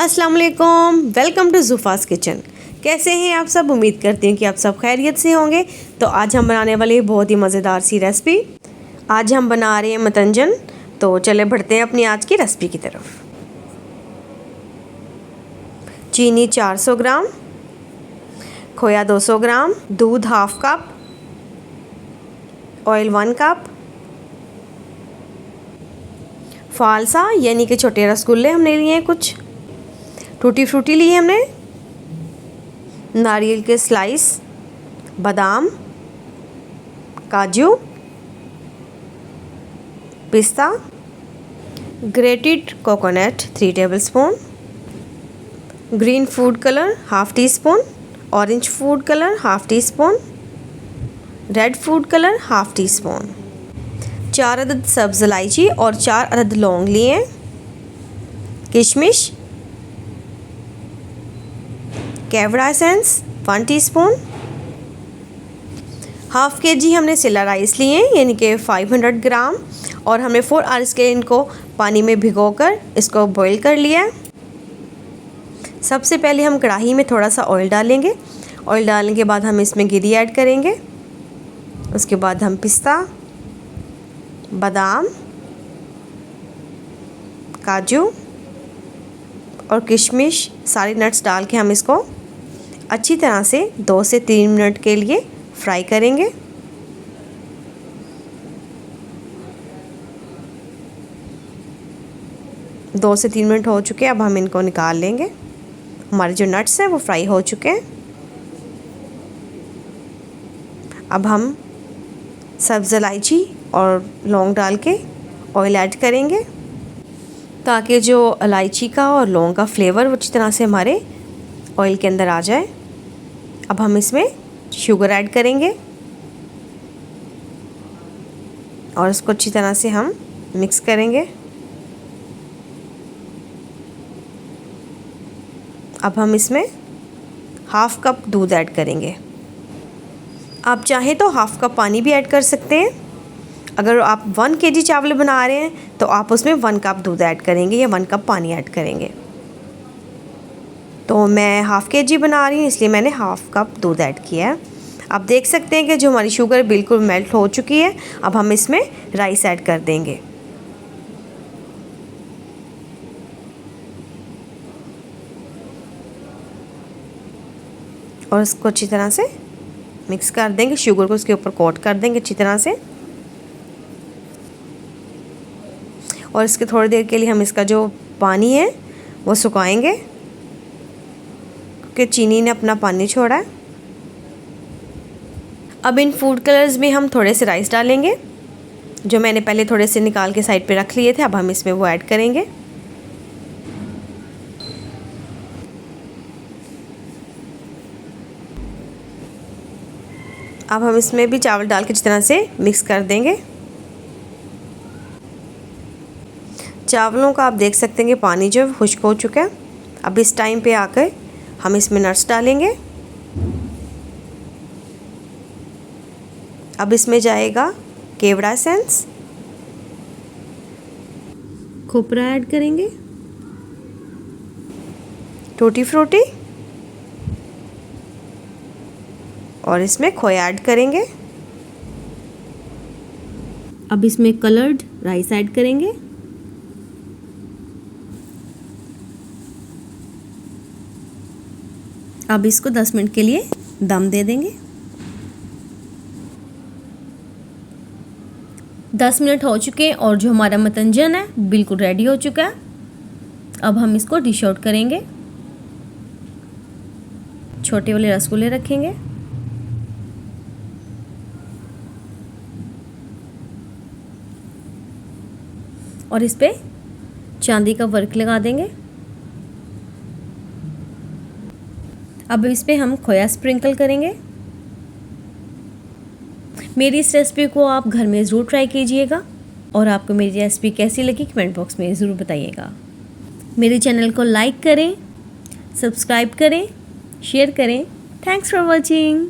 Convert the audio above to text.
अस्सलाम वालेकुम, welcome to ज़ुफ़ास kitchen. कैसे हैं आप सब? उम्मीद करती हूँ कि आप सब खैरियत से होंगे। तो आज हम बनाने वाले हैं बहुत ही मज़ेदार सी रेसिपी। आज हम बना रहे हैं मतंजन। तो चले बढ़ते हैं अपनी आज की रेसिपी की तरफ। चीनी 400 ग्राम, खोया 200 ग्राम, दूध हाफ कप, ऑयल 1 कप, फालसा यानी कि छोटे रसगुल्ले हमने लिए हैं, कुछ टूटी फ्रूटी लिए हमने, नारियल के स्लाइस, बादाम, काजू, पिस्ता, grated coconut 3 tablespoon, green food colour half teaspoon, orange food colour half teaspoon, red food colour half teaspoon, 4 अदद सब्ज़ इलायची और 4 अदद लौंग लिए, किशमिश, केवड़ा एसेंस 1 टीस्पून, हाफ केजी हमने सिला राइस लिए यानी कि 500 ग्राम, और हमने 4 आवर्स के इनको पानी में भिगोकर इसको बॉईल कर लिया। सबसे पहले हम कढ़ाई में थोड़ा सा ऑयल डालेंगे। ऑयल डालने के बाद हम इसमें गिरी ऐड करेंगे। उसके बाद हम पिस्ता, बादाम, काजू और किशमिश सारे नट्स डाल के हम इसको अच्छी तरह से 2 से 3 मिनट के लिए फ्राई करेंगे। दो से 3 मिनट हो चुके हैं। अब हम इनको निकाल लेंगे। हमारे जो नट्स हैं वो फ्राई हो चुके हैं। अब हम सब्ज़ इलायची और लौंग डाल के ऑयल ऐड करेंगे ताकि जो इलायची का और लौंग का फ्लेवर वो अच्छी तरह से हमारे ऑयल के अंदर आ जाए। अब हम इसमें शुगर ऐड करेंगे और इसको अच्छी तरह से हम मिक्स करेंगे। अब हम इसमें हाफ कप दूध ऐड करेंगे। आप चाहें तो हाफ कप पानी भी ऐड कर सकते हैं। अगर आप 1 केजी चावल बना रहे हैं तो आप उसमें 1 कप दूध ऐड करेंगे या 1 कप पानी ऐड करेंगे। तो मैं हाफ केजी बना रही हूँ इसलिए मैंने हाफ कप दूध ऐड किया है। आप देख सकते हैं कि जो हमारी शुगर बिल्कुल मेल्ट हो चुकी है। अब हम इसमें राइस ऐड कर देंगे और इसको अच्छी तरह से मिक्स कर देंगे। शुगर को उसके ऊपर कोट कर देंगे अच्छी तरह से, और इसके थोड़ी देर के लिए हम इसका जो पानी है वो सुखाएंगे क्योंकि चीनी ने अपना पानी छोड़ा है। अब इन फूड कलर्स में हम थोड़े से राइस डालेंगे जो मैंने पहले थोड़े से निकाल के साइड पे रख लिए थे। अब हम इसमें वो ऐड करेंगे। अब हम इसमें भी चावल डाल के अच्छी तरह से मिक्स कर देंगे। चावलों का आप देख सकते हैं कि पानी जो है खुश्क हो चुका है। अब इस टाइम पे आकर हम इसमें नट्स डालेंगे। अब इसमें जाएगा केवड़ा एसेंस, खोपरा ऐड करेंगे, टूटी फ्रूटी, और इसमें खोया ऐड करेंगे। अब इसमें कलर्ड राइस ऐड करेंगे। अब इसको 10 मिनट के लिए दम दे देंगे। 10 मिनट हो चुके हैं और जो हमारा मतंजन है बिल्कुल रेडी हो चुका है। अब हम इसको डिश आउट करेंगे। छोटे वाले रसगुल्ले रखेंगे और इस पे चांदी का वर्क लगा देंगे। अब इस पे हम खोया स्प्रिंकल करेंगे। मेरी इस रेसिपी को आप घर में ज़रूर ट्राई कीजिएगा और आपको मेरी रेसिपी कैसी लगी कमेंट बॉक्स में ज़रूर बताइएगा। मेरे चैनल को लाइक करें, सब्सक्राइब करें, शेयर करें। Thanks for watching.